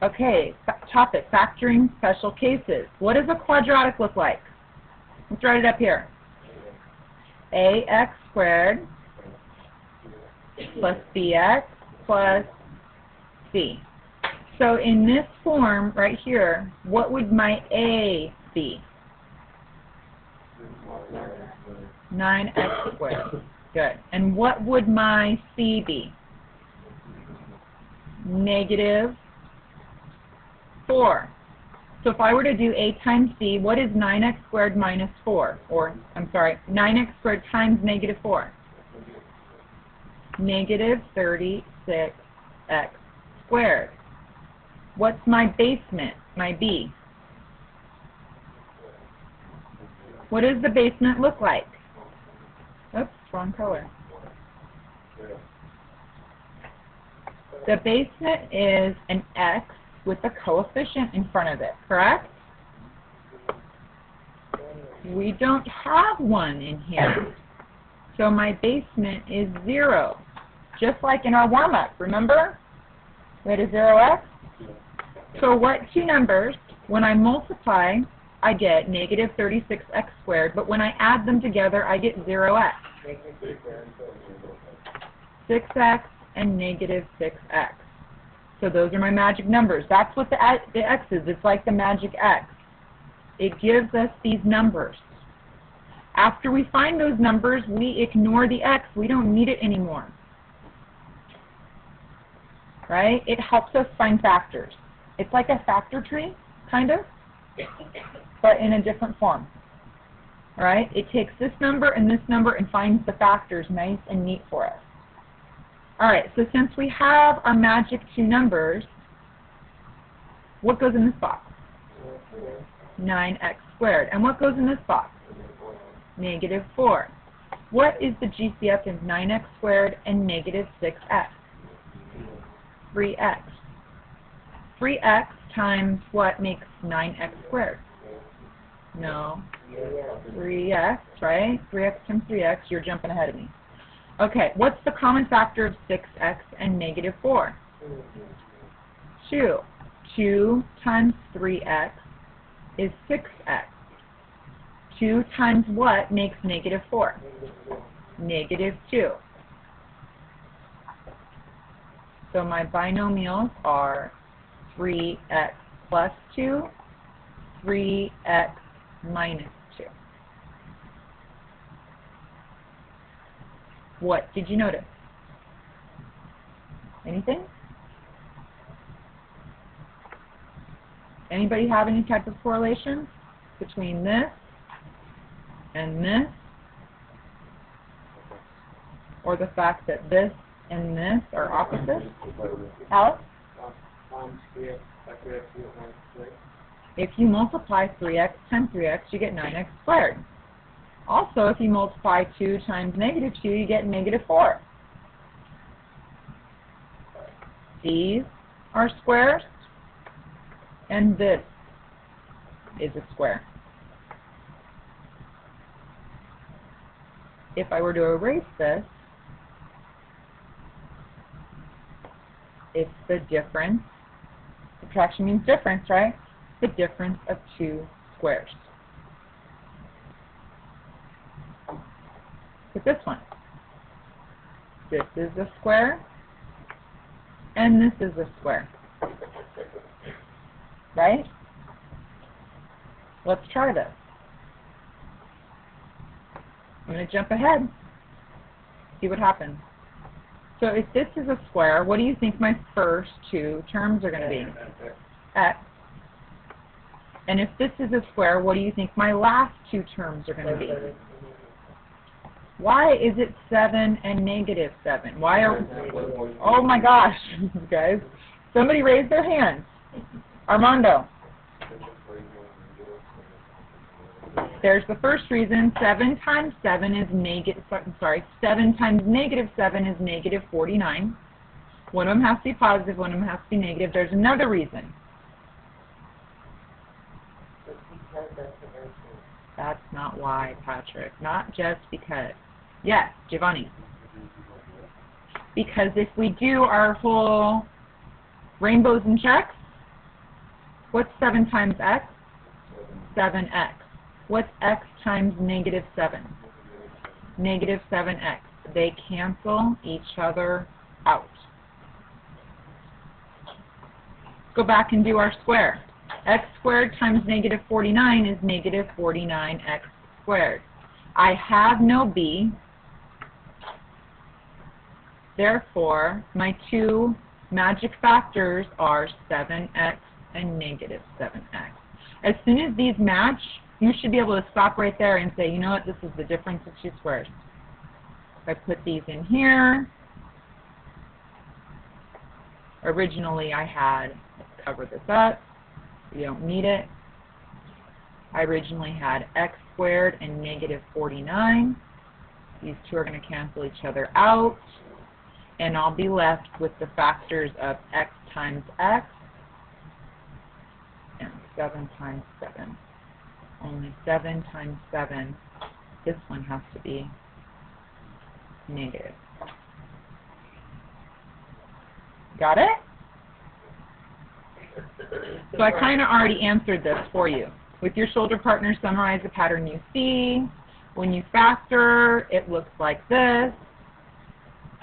Okay, topic, factoring special cases. What does a quadratic look like? Let's write it up here. Ax squared plus bx plus c. So in this form right here, what would my a be? 9x squared. Good. And what would my c be? Negative 4. So if I were to do a times c, what is 9x squared minus 4? Or, I'm sorry, 9x squared times negative 4? Negative 36x squared. What's my basement, my b? What does the basement look like? Oops, wrong color. The basement is an x with a coefficient in front of it, correct? We don't have one in here. So my basement is 0. Just like in our warm-up, remember? We had a 0x. So what two numbers, when I multiply, I get negative 36x squared, but when I add them together, I get 0x. 6x and negative 6x. So those are my magic numbers. That's what the x is. It's like the magic x. It gives us these numbers. After we find those numbers, we ignore the x. We don't need it anymore. Right? It helps us find factors. It's like a factor tree, kind of, but in a different form. Right? It takes this number and finds the factors nice and neat for us. All right, so since we have our magic two numbers, what goes in this box? 9x squared. And what goes in this box? Negative 4. What is the GCF of 9x squared and negative 6x? 3x. 3x times what makes 9x squared? No. 3x, right? 3x times 3x, you're jumping ahead of me. Okay, what's the common factor of 6x and negative 4? 2. 2 times 3x is 6x. 2 times what makes negative 4? Negative 2. So my binomials are 3x plus 2, 3x minus 2. What did you notice? Anything? Anybody have any type of correlation between this and this? Or the fact that this and this are opposites? Alex? If you multiply 3x times 3x, you get 9x squared. Also, if you multiply 2 times negative 2, you get negative 4. These are squares, and this is a square. If I were to erase this, it's the difference. Subtraction means difference, right? The difference of two squares. Look at this one. This is a square, and this is a square. Right? Let's try this. I'm going to jump ahead. See what happens. So if this is a square, what do you think my first two terms are going to be? X. And if this is a square, what do you think my last two terms are going to be? Why is it 7 and negative 7? Why are... Oh my gosh, guys. Somebody raise their hand. Armando. There's the first reason. 7 times 7 is negative... Sorry, 7 times negative 7 is negative 49. One of them has to be positive, one of them has to be negative. There's another reason. That's not why, Patrick. Not just because. Yes, Giovanni. Because if we do our whole rainbows and checks, What's 7 times x? 7x. What's x times negative 7? Negative 7x. They cancel each other out. Go back and do our square. X squared times negative 49 is negative 49x squared. I have no b, therefore my two magic factors are 7x and negative 7x. As soon as these match, you should be able to stop right there and say, you know what, this is the difference of two squares. If I put these in here, originally I had, let's cover this up, you don't need it. I originally had x squared and negative 49. These two are going to cancel each other out, and I'll be left with the factors of x times x and 7 times 7. Only 7 times 7. This one has to be negative. Got it? So I kind of already answered this for you. With your shoulder partner, summarize the pattern you see. When you factor, it looks like this.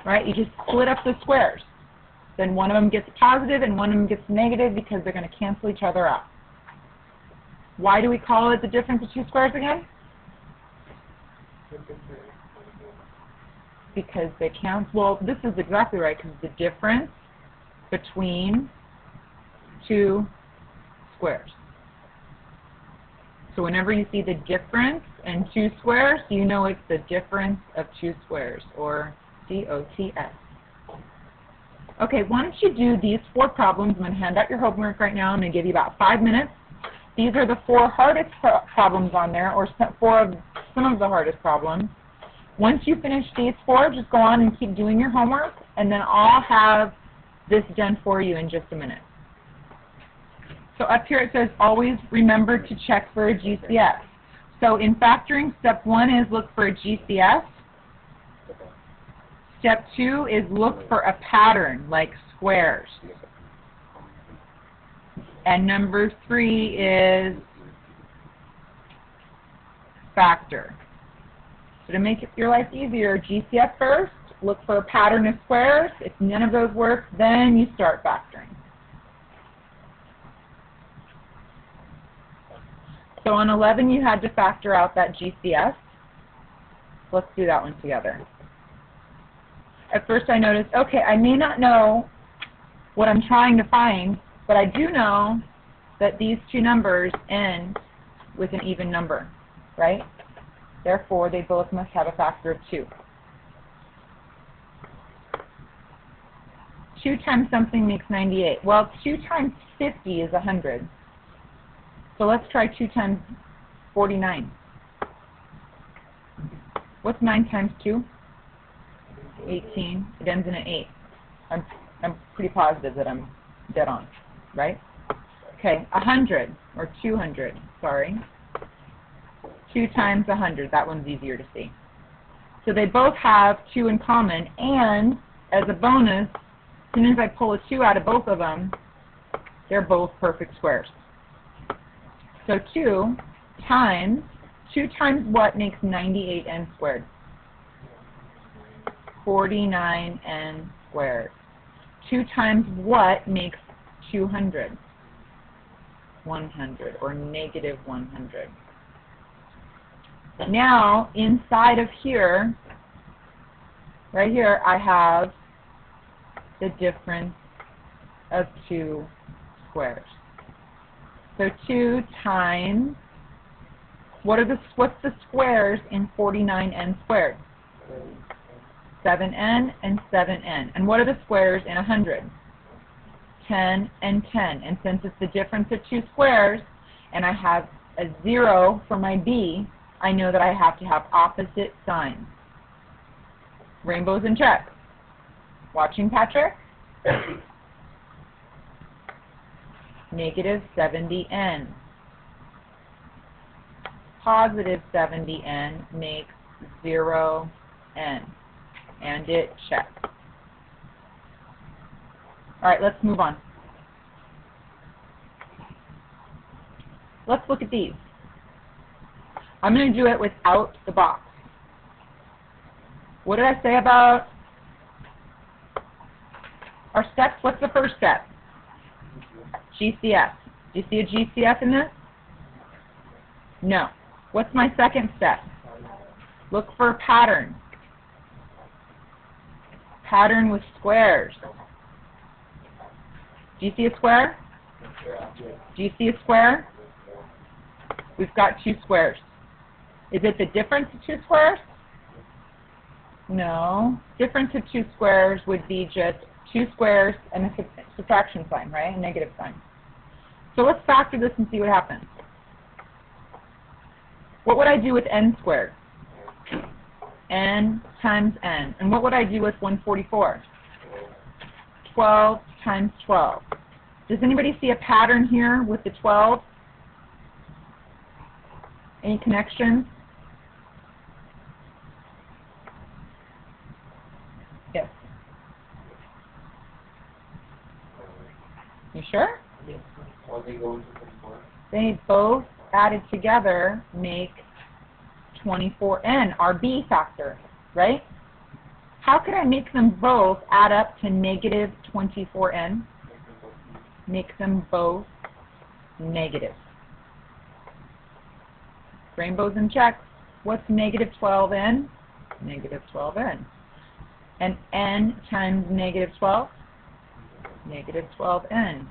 Right? You just split up the squares. Then one of them gets positive and one of them gets negative because they're going to cancel each other out. Why do we call it the difference of two squares again? Because they cancel. Well, this is exactly right, because the difference between two squares. So whenever you see the difference in two squares, you know it's the difference of two squares, or DOTS. Okay, why don't you do these 4 problems? I'm going to hand out your homework right now. I'm going to give you about 5 minutes. These are the 4 hardest problems on there, or some of the hardest problems. Once you finish these 4, just go on and keep doing your homework, and then I'll have this done for you in just a minute. So up here it says, always remember to check for a GCS. So in factoring, step 1 is look for a GCS. Step 2 is look for a pattern, like squares. And number 3 is factor. So to make your life easier, GCS first, look for a pattern of squares. If none of those work, then you start factoring. So on 11, you had to factor out that GCS. Let's do that one together. At first I noticed, okay, I may not know what I'm trying to find, but I do know that these two numbers end with an even number, right? Therefore, they both must have a factor of 2. 2 times something makes 98. Well, 2 times 50 is 100. So let's try 2 times 49. What's 9 times 2? 18. It ends in an 8. I'm pretty positive that I'm dead on, right? Okay, 100, or 200, sorry. 2 times 100, that one's easier to see. So they both have 2 in common, and as a bonus, as soon as I pull a 2 out of both of them, they're both perfect squares. So 2 times what makes 98n squared? 49n squared. 2 times what makes 200? 100, or negative 100. Now, inside of here, right here, I have the difference of 2 squares. So 2 times, what's the squares in 49n squared? 7n and 7n. And what are the squares in 100? 10 and 10. And since it's the difference of 2 squares, and I have a 0 for my b, I know that I have to have opposite signs. Rainbows and checks. Watching, Patrick? Negative 70n. Positive 70n makes 0n. And it checks. All right, let's move on. let's look at these. I'm going to do it without the box. What did I say about our steps? What's the first step? GCF. Do you see a GCF in this? No. What's my second step? Look for a pattern. Pattern with squares. Do you see a square? Do you see a square? We've got two squares. Is it the difference of two squares? No. Difference of two squares would be just two squares and a subtraction sign, right? A negative sign. So let's factor this and see what happens. What would I do with n squared? N times n. And what would I do with 144? 12 times 12. Does anybody see a pattern here with the 12? Any connections? Yes. You sure? They both added together make 24n, our B factor, right? How could I make them both add up to negative 24n? Make them both negative. Rainbows and checks. What's negative 12n? Negative 12n. And n times negative 12? Negative 12n.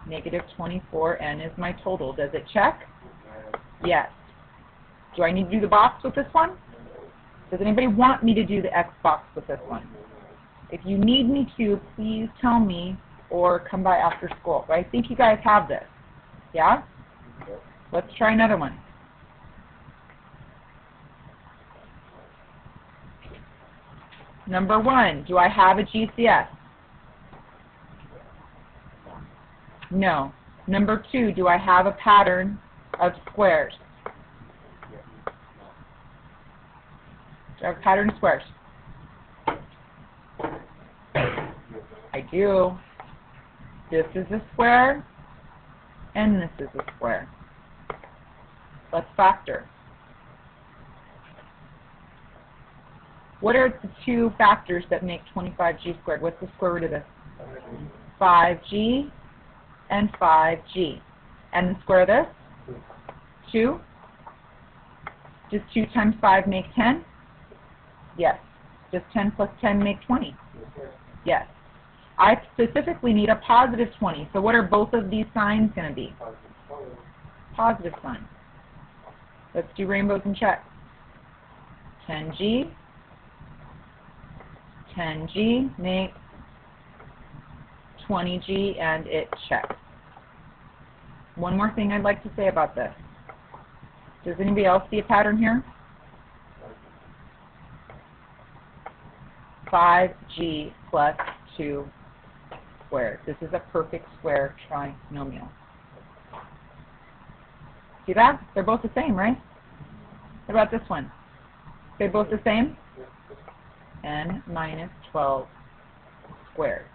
Negative 24n is my total. Does it check? Yes. Do I need to do the box with this one? Does anybody want me to do the X box with this one? If you need me to, please tell me or come by after school. But I think you guys have this. Yeah? Let's try another one. Number 1, do I have a GCS? No. Number 2, do I have a pattern of squares? Do I have a pattern of squares? I do. This is a square, and this is a square. Let's factor. What are the two factors that make 25g squared? What's the square root of this? 5g and 5g. And the square of this? 2. Does 2 times 5 make 10? Yes. Does 10 plus 10 make 20? Yes. I specifically need a positive 20. So what are both of these signs going to be? Positive signs. Let's do rainbows and checks. 10g. 10g makes 20g, and it checks. One more thing I'd like to say about this. Does anybody else see a pattern here? 5g plus 2 squared. This is a perfect square trinomial. See that? They're both the same, right? What about this one? They're both the same? N minus 12 squared.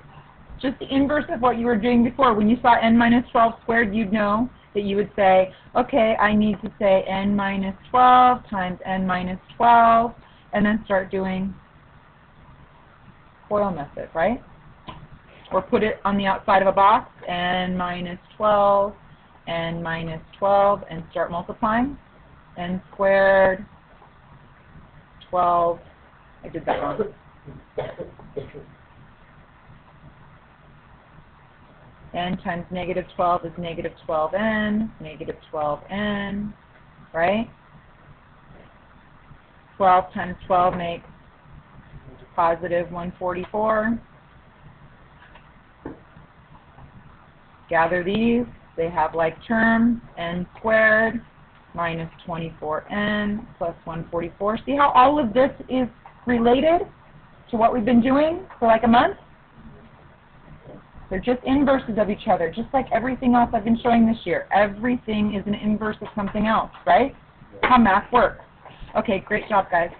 Just the inverse of what you were doing before. When you saw n minus 12 squared, you'd know that you would say, okay, I need to say n minus 12 times n minus 12, and then start doing FOIL method, right? Or put it on the outside of a box, n minus 12, n minus 12, and start multiplying. N squared, 12, I did that wrong. N times negative 12 is negative 12n, negative 12n, right? 12 times 12 makes positive 144. Gather these. They have like terms. N squared minus 24n plus 144. See how all of this is related to what we've been doing for like a month? They're just inverses of each other, just like everything else I've been showing this year. Everything is an inverse of something else, right? How math works. Okay, great job, guys.